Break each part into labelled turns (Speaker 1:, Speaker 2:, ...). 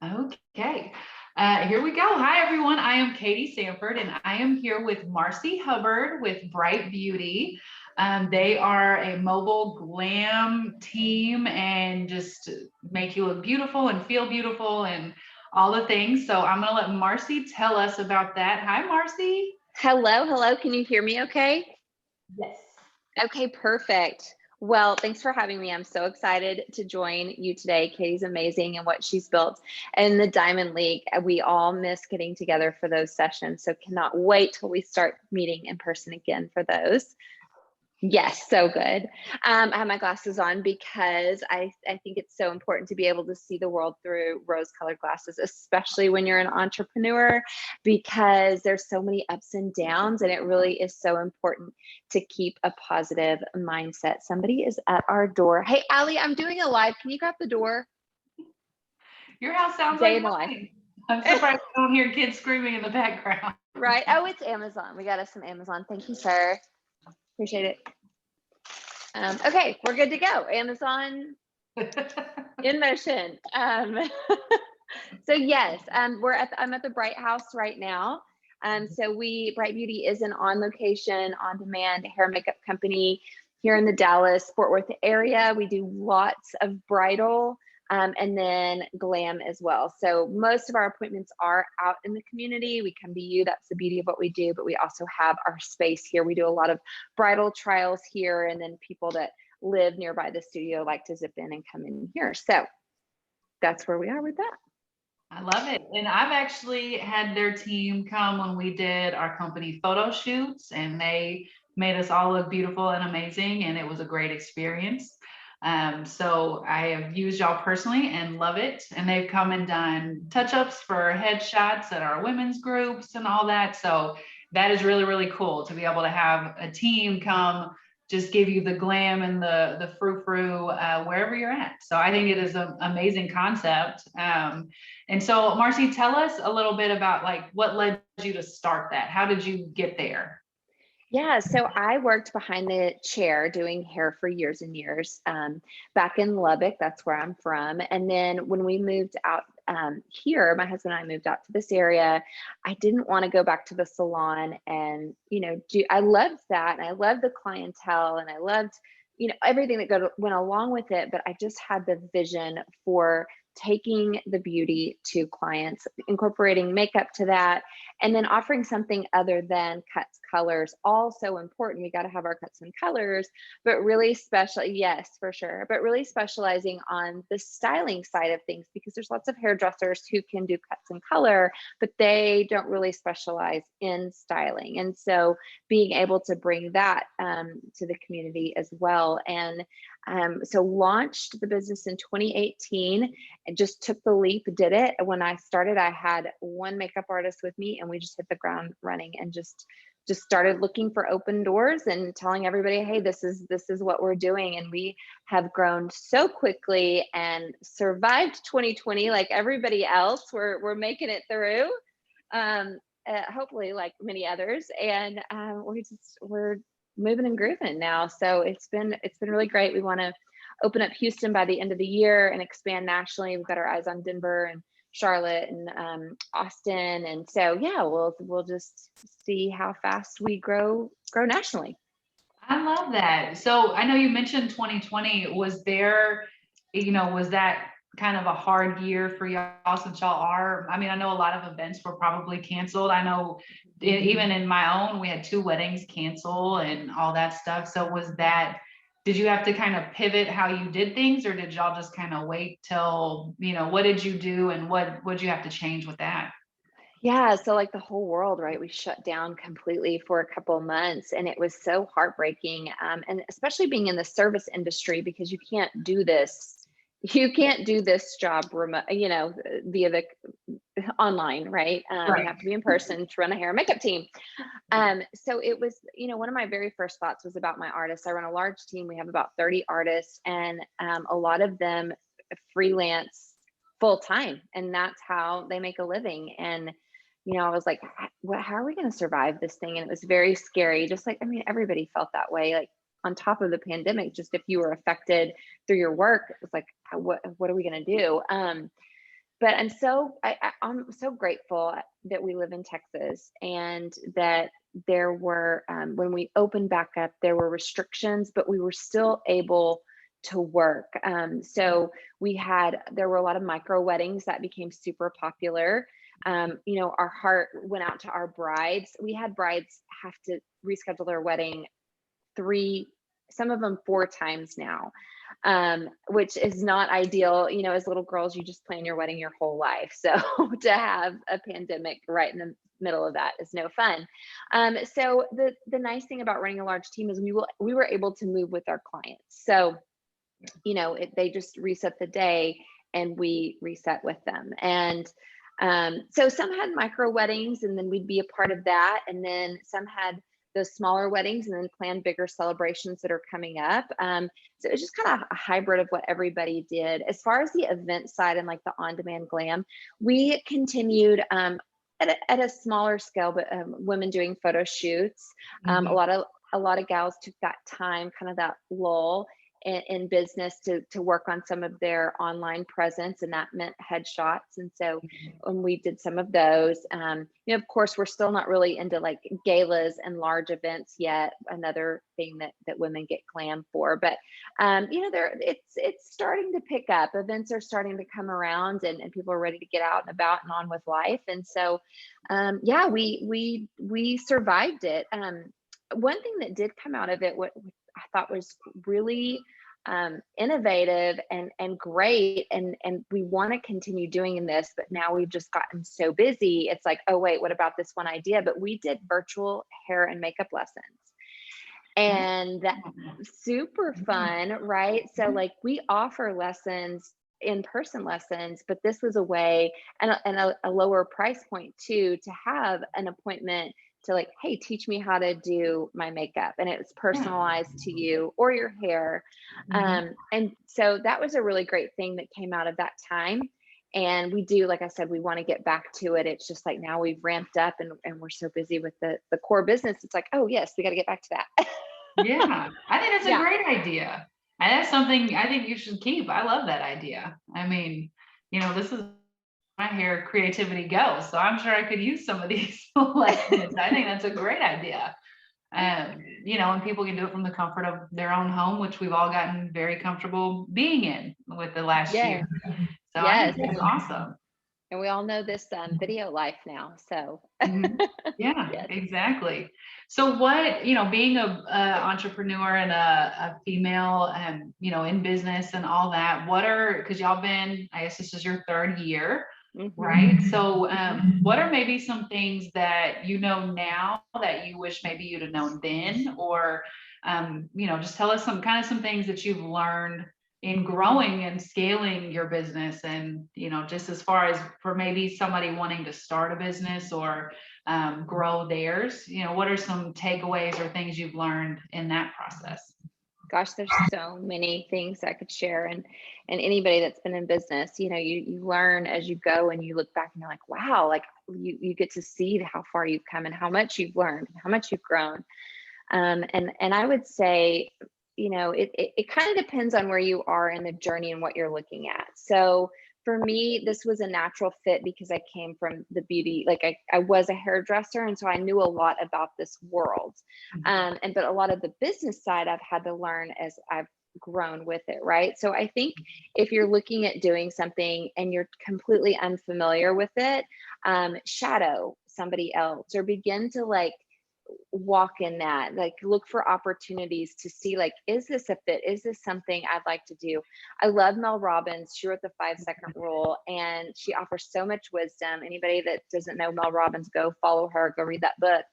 Speaker 1: Okay, here we go. Hi, everyone. I am Katie Sanford, and I am here with Marsi Hubbard with Brite Beauty. They are a mobile glam team and just make you look beautiful and feel beautiful and all the things. So I'm going to let Marsi tell us about that. Hi, Marsi.
Speaker 2: Hello, hello. Can you hear me okay?
Speaker 1: Yes.
Speaker 2: Okay, perfect. Well, thanks for having me. I'm so excited to join you today. Katie's amazing and what she's built. And the Diamond League, we all miss getting together for those sessions. So cannot wait till we start meeting in person again for those. Yes, so good. I have my glasses on because I think it's so important to be able to see the world through rose-colored glasses, especially when you're an entrepreneur, because there's so many ups and downs, and it really is so important to keep a positive mindset. Somebody is at our door. Hey, Allie, I'm doing a live. Can you grab the door?
Speaker 1: Your house sounds
Speaker 2: Day
Speaker 1: like
Speaker 2: in the life.
Speaker 1: mine. I'm surprised I don't hear kids screaming in the background.
Speaker 2: Right. Oh, it's Amazon. We got us some Amazon. Thank you, sir. Appreciate it. Okay, we're good to go. Amazon in motion. So yes, I'm at the Brite House right now. So Brite Beauty is an on location, on demand hair and makeup company here in the Dallas Fort Worth area. We do lots of bridal and then glam as well. So most of our appointments are out in the community. We come to you. That's the beauty of what we do. But we also have our space here. We do a lot of bridal trials here, and then people that live nearby the studio like to zip in and come in here. So that's where we are with that.
Speaker 1: I love it. And I've actually had their team come when we did our company photo shoots, and they made us all look beautiful and amazing. And it was a great experience. So I have used y'all personally and love it. And they've come and done touch-ups for headshots at our women's groups and all that. So that is really, really cool to be able to have a team come just give you the glam and the frou-frou wherever you're at. So I think it is an amazing concept. And so Marsi, tell us a little bit about like what led you to start that. How did you get there?
Speaker 2: Yeah, so I worked behind the chair doing hair for years and years back in Lubbock. That's where I'm from. And then when we moved out here, my husband and I moved out to this area. I didn't want to go back to the salon and, I loved that. And I loved the clientele and I loved, everything that went along with it. But I just had the vision for taking the beauty to clients, incorporating makeup to that, and then offering something other than cuts, colors, all so important. We got to have our cuts and colors, but really special, yes, for sure, but really specializing on the styling side of things, because there's lots of hairdressers who can do cuts and color, but they don't really specialize in styling. And so being able to bring that to the community as well. And so launched the business in 2018 and just took the leap, did it. When I started, I had one makeup artist with me and we just hit the ground running and just started looking for open doors and telling everybody, hey, this is what we're doing. And we have grown so quickly and survived 2020 like everybody else. We're making it through. Hopefully like many others. And we're moving and grooving now. So it's been really great. We want to open up Houston by the end of the year and expand nationally. We've got our eyes on Denver and Charlotte and Austin. And so, yeah, we'll just see how fast we grow nationally.
Speaker 1: I love that. So I know you mentioned 2020. Was that kind of a hard year for y'all since y'all are, I mean, I know a lot of events were probably canceled. I know even in my own, we had 2 weddings cancel and all that stuff. So did you have to kind of pivot how you did things, or did y'all just kind of wait till, what did you do and what did you have to change with that?
Speaker 2: Yeah, so like the whole world, right? We shut down completely for a couple of months, and it was so heartbreaking. And especially being in the service industry, because you can't do this job remote, via the online, right?
Speaker 1: Right.
Speaker 2: You have to be in person to run a hair and makeup team. So it was, one of my very first thoughts was about my artists. I run a large team. We have about 30 artists, and a lot of them freelance full time, and that's how they make a living. And I was like, how are we going to survive this thing? And it was very scary. Just like, I mean, everybody felt that way. Like on top of the pandemic, just if you were affected through your work, it was like, what are we going to do? but I'm so grateful that we live in Texas, and that there were, when we opened back up, there were restrictions, but we were still able to work. So there were a lot of micro weddings that became super popular. Our heart went out to our brides. We had brides have to reschedule their wedding some of them 4 times now, which is not ideal. As little girls, you just plan your wedding your whole life. So to have a pandemic right in the middle of that is no fun. So the nice thing about running a large team is we were able to move with our clients. So, they just reset the day and we reset with them. And so some had micro weddings, and then we'd be a part of that. And then some had those smaller weddings and then plan bigger celebrations that are coming up. So it was just kind of a hybrid of what everybody did. As far as the event side and like the on-demand glam, we continued at a smaller scale, but women doing photo shoots.
Speaker 1: Mhm.
Speaker 2: A lot of gals took that time, kind of that lull in business to work on some of their online presence, and that meant headshots. And so we did some of those. Of course, we're still not really into like galas and large events yet. Another thing that women get glam for, but it's starting to pick up. Events are starting to come around, and people are ready to get out and about and on with life. And so, we survived it. One thing that did come out of it, what I thought was really innovative and great, and we want to continue doing this, but now we've just gotten so busy. It's like, oh wait, what about this one idea? But we did virtual hair and makeup lessons, and that super fun, right? So like we offer lessons, in-person lessons, but this was a way, and a lower price point too, to have an appointment to like, hey, teach me how to do my makeup, and it's personalized to you or your hair. And so that was a really great thing that came out of that time. And we do, like I said, we want to get back to it. It's just like now we've ramped up, and we're so busy with the core business. It's like, oh yes, we got to get back to that.
Speaker 1: Yeah, I think that's a
Speaker 2: Yeah.
Speaker 1: great idea. And that's something I think you should keep. I love that idea. I mean, this is my hair creativity goes. So I'm sure I could use some of these lessons. I think that's a great idea. And people can do it from the comfort of their own home, which we've all gotten very comfortable being in with the last year.
Speaker 2: Yes.
Speaker 1: So I
Speaker 2: Yes.
Speaker 1: think that's awesome.
Speaker 2: And we all know this video life now. So
Speaker 1: Mhm. Yeah,
Speaker 2: yes.
Speaker 1: exactly. So what, being a entrepreneur and a female and, in business and all that, because y'all been, I guess this is your 3rd year, right? So what are maybe some things that you know now that you wish maybe you'd have known then, or, just tell us some things that you've learned in growing and scaling your business, and just as far as for maybe somebody wanting to start a business or grow theirs, what are some takeaways or things you've learned in that process?
Speaker 2: Gosh, there's so many things I could share, and anybody that's been in business, you learn as you go, and you look back and you're like, wow, like you get to see how far you've come and how much you've learned, how much you've grown. And I would say, it kind of depends on where you are in the journey and what you're looking at. So for me, this was a natural fit because I came from the beauty, like I was a hairdresser. And so I knew a lot about this world. But a lot of the business side I've had to learn as I've grown with it, right? So I think if you're looking at doing something and you're completely unfamiliar with it, shadow somebody else or begin to like walk in that, like look for opportunities to see, like, is this a fit? Is this something I'd like to do? I love Mel Robbins. She wrote the 5-second rule, and she offers so much wisdom. Anybody that doesn't know Mel Robbins, go follow her, go read that book.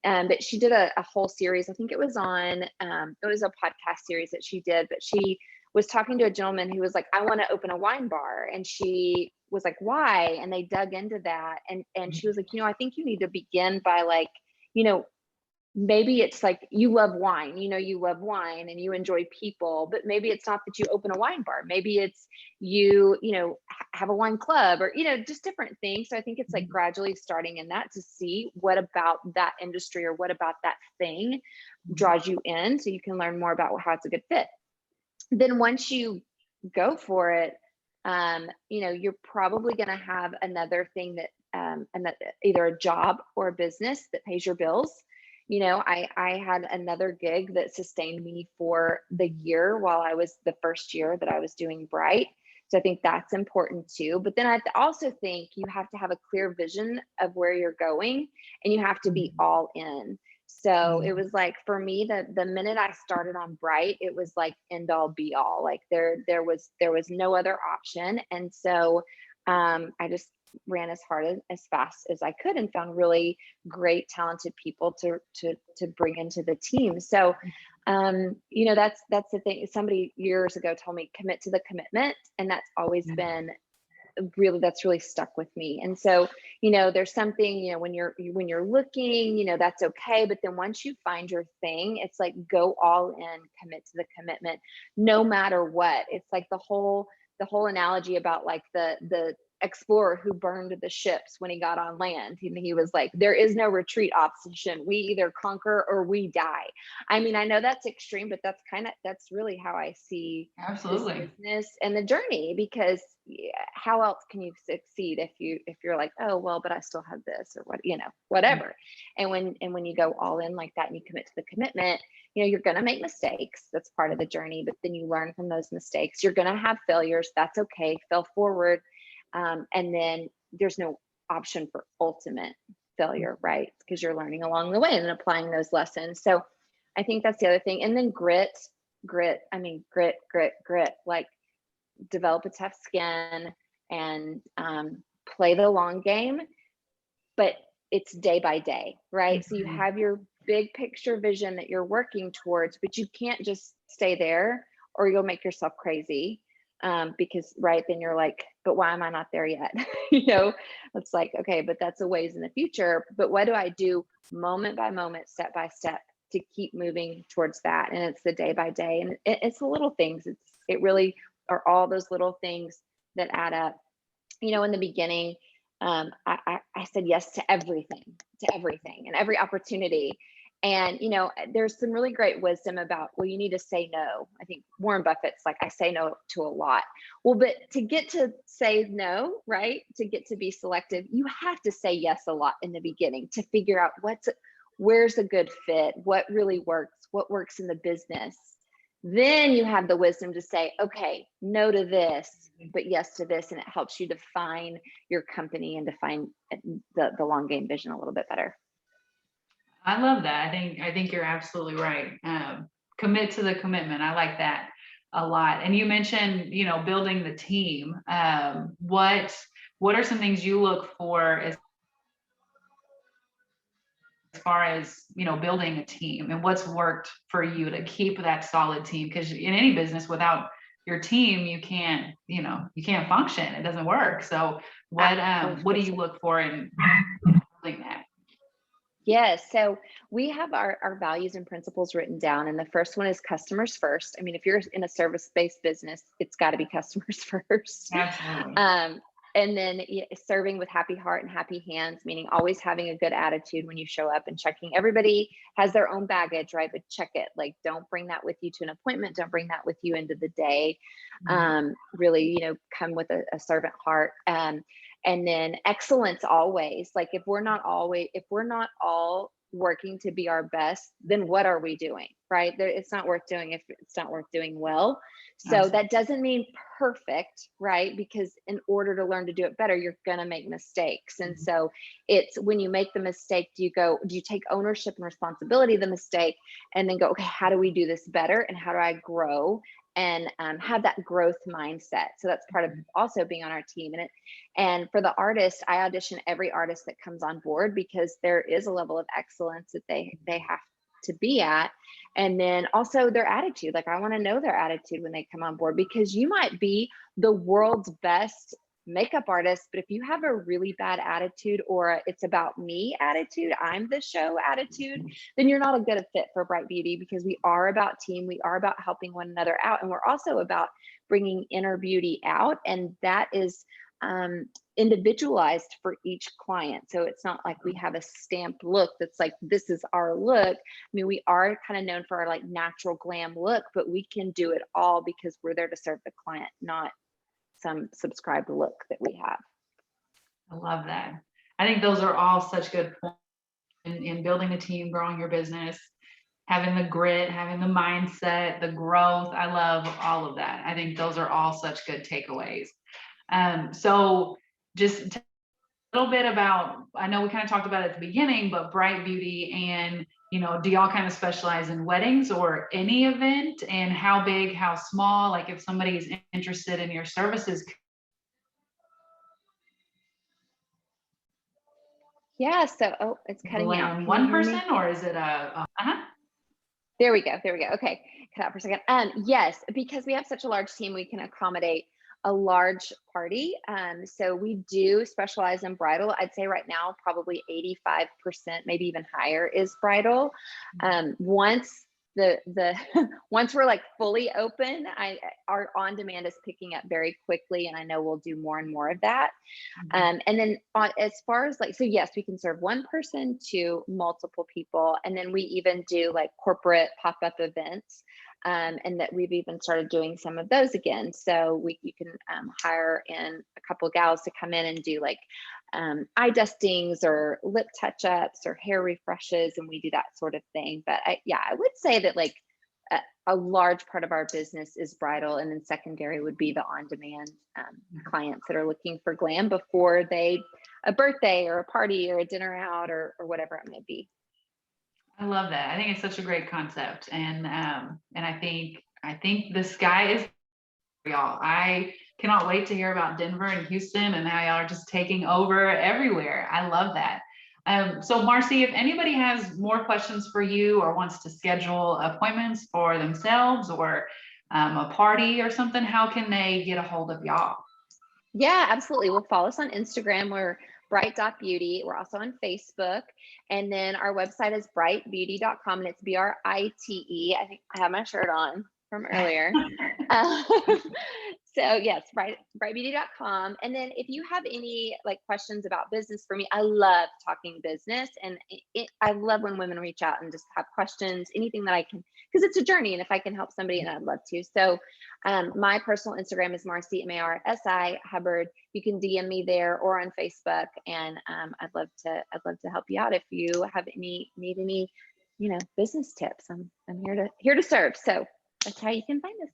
Speaker 2: But she did a whole series. I think it was on, it was a podcast series that she did, but she was talking to a gentleman who was like, I want to open a wine bar. And she was like, why? And they dug into that. And she was like, I think you need to begin by like, maybe it's like you love wine, you love wine and you enjoy people, but maybe it's not that you open a wine bar. Maybe it's you have a wine club or, just different things. So I think it's like gradually starting in that to see what about that industry or what about that thing draws you in so you can learn more about how it's a good fit. Then once you go for it, you're probably going to have another thing that, either a job or a business that pays your bills. I had another gig that sustained me for the year while I was the first year that I was doing Brite. So I think that's important too. But then I also think you have to have a clear vision of where you're going, and you have to be all in. So it was like, for me, the minute I started on Brite, it was like end all be all. Like there was no other option. And so I just ran as hard as fast as I could, and found really great, talented people to bring into the team. So that's the thing. Somebody years ago told me, commit to the commitment, and that's always been that's really stuck with me. And so, there's something, when you're looking, that's okay. But then once you find your thing, it's like, go all in, commit to the commitment, no matter what. It's like the whole analogy about like the explorer who burned the ships when he got on land. He was like, there is no retreat option. We either conquer or we die. I mean, I know that's extreme, but that's really how I see
Speaker 1: Absolutely.
Speaker 2: this business and the journey, because how else can you succeed if you're like, oh, well, but I still have this, or whatever. And when you go all in like that, and you commit to the commitment, you're going to make mistakes. That's part of the journey, but then you learn from those mistakes. You're going to have failures. That's okay. Fail forward. And then there's no option for ultimate failure, right? Because you're learning along the way and applying those lessons. So I think that's the other thing. And then grit. I mean, grit, like develop a tough skin and play the long game, but it's day by day, right? So you have your big picture vision that you're working towards, but you can't just stay there, or you'll make yourself crazy. Because then you're like, but why am I not there yet? It's like, okay, but that's a ways in the future. But what do I do moment by moment, step by step, to keep moving towards that? And it's the day by day, and it's the little things. It really are all those little things that add up. In the beginning, I said yes to everything and every opportunity. And, there's some really great wisdom about, well, you need to say no. I think Warren Buffett's like, I say no to a lot. Well, but to get to say no, right? To get to be selective, you have to say yes a lot in the beginning to figure out where's a good fit, what really works, what works in the business. Then you have the wisdom to say, okay, no to this, but yes to this. And it helps you define your company and define the long game vision a little bit better.
Speaker 1: I love that. I think you're absolutely right. Commit to the commitment. I like that a lot. And you mentioned, building the team. What are some things you look for as far as, building a team, and what's worked for you to keep that solid team? Because in any business, without your team, you can't function. It doesn't work. So what do you look for in building that?
Speaker 2: Yes. So we have our values and principles written down. And the first one is customers first. I mean, if you're in a service-based business, it's got to be customers first.
Speaker 1: Absolutely.
Speaker 2: And then serving with happy heart and happy hands, meaning always having a good attitude when you show up, and checking. Everybody has their own baggage, right? But check it. Like, don't bring that with you to an appointment. Don't bring that with you into the day. Really, come with a servant heart. And then excellence always. Like, if we're not all working to be our best, then what are we doing, right? It's not worth doing if it's not worth doing well. So
Speaker 1: Absolutely.
Speaker 2: that doesn't mean perfect, right? Because in order to learn to do it better, you're going to make mistakes. And so it's when you make the mistake, do you take ownership and responsibility of the mistake, and then go, okay, how do we do this better? And how do I grow and have that growth mindset? So that's part of also being on our team. And for the artist, I audition every artist that comes on board, because there is a level of excellence that they have to be at. And then also their attitude. Like, I want to know their attitude when they come on board, because you might be the world's best makeup artist, but if you have a really bad attitude, or it's about me attitude, I'm the show attitude, then you're not a good fit for Brite Beauty, because we are about team. We are about helping one another out. And we're also about bringing inner beauty out. And that is individualized for each client. So it's not like we have a stamped look that's like, this is our look. I mean, we are kind of known for our like natural glam look, but we can do it all because we're there to serve the client, not some subscribed look that we have.
Speaker 1: I love that. I think those are all such good points in building a team, growing your business, having the grit, having the mindset, the growth. I love all of that. I think those are all such good takeaways. So just a little bit about, I know we kind of talked about it at the beginning, but Brite Beauty, and do y'all kind of specialize in weddings or any event, and how big, how small, like if somebody's interested in your services?
Speaker 2: Yeah, so it's cutting out.
Speaker 1: Glam
Speaker 2: Can
Speaker 1: one
Speaker 2: you hear me?
Speaker 1: person, or is it
Speaker 2: There we go. Okay, cut out for a second. Yes, because we have such a large team, we can accommodate a large party. So we do specialize in bridal. I'd say right now, probably 85%, maybe even higher, is bridal. Once once we're like fully open, our on demand is picking up very quickly, and I know we'll do more and more of that. And then as far as like, so yes, we can serve one person to multiple people, and then we even do like corporate pop-up events. And that we've even started doing some of those again. So you can hire in a couple of gals to come in and do like eye dustings or lip touch-ups or hair refreshes, and we do that sort of thing. But I would say that like a large part of our business is bridal, and then secondary would be the on-demand clients that are looking for glam before a birthday or a party or a dinner out or whatever it may be.
Speaker 1: I love that. I think it's such a great concept, and I think the sky is for y'all. I cannot wait to hear about Denver and Houston and how y'all are just taking over everywhere. I love that. So Marsi, if anybody has more questions for you or wants to schedule appointments for themselves or a party or something, how can they get a hold of y'all?
Speaker 2: Yeah, absolutely. Well, follow us on Instagram. We're Brite.beauty. We're also on Facebook. And then our website is britebeauty.com, and it's Brite. I think I have my shirt on from earlier. So yes, britebeauty.com. And then if you have any like questions about business for me, I love talking business, and I love when women reach out and just have questions, anything that I can, because it's a journey, and if I can help somebody, and I'd love to. So my personal Instagram is Marsi, Marsi Hubbard. You can DM me there or on Facebook, and I'd love to help you out if you have need any business tips. I'm here to serve. So that's how you can find us.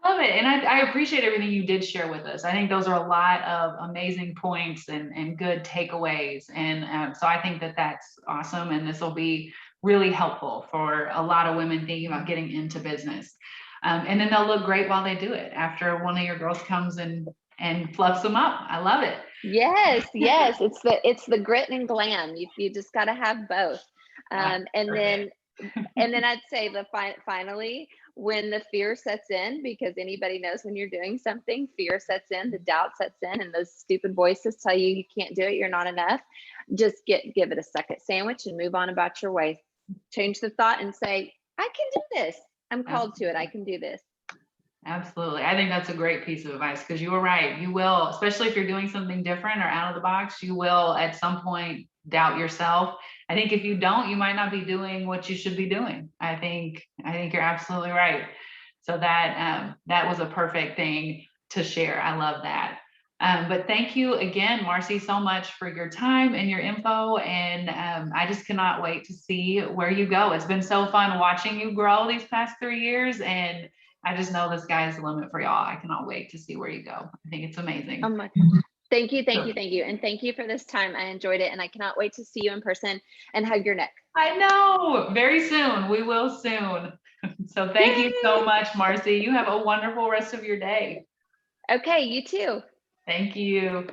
Speaker 1: Love it. And I appreciate everything you did share with us. I think those are a lot of amazing points and good takeaways. And so I think that that's awesome. And this will be really helpful for a lot of women thinking about getting into business. And then they'll look great while they do it after one of your girls comes and fluffs them up. I love it.
Speaker 2: Yes. It's the grit and glam. You just got to have both. And then I'd say finally, when the fear sets in, because anybody knows when you're doing something, fear sets in, the doubt sets in, and those stupid voices tell you can't do it, you're not enough. Just give it a second sandwich and move on about your way. Change the thought and say, I can do this. I'm called to it. I can do this.
Speaker 1: Absolutely. I think that's a great piece of advice, because you were right. You will, especially if you're doing something different or out of the box, you will at some point doubt yourself. I think if you don't, you might not be doing what you should be doing. I think you're absolutely right. So that was a perfect thing to share. I love that. But thank you again, Marsi, so much for your time and your info. And I just cannot wait to see where you go. It's been so fun watching you grow these past 3 years, and I just know the sky's the limit for y'all. I cannot wait to see where you go. I think it's amazing.
Speaker 2: Oh my, thank you. And thank you for this time. I enjoyed it, and I cannot wait to see you in person and hug your neck.
Speaker 1: I know, very soon. We will soon. So thank you so much, Marsi. You have a wonderful rest of your day.
Speaker 2: Okay, you too.
Speaker 1: Thank you.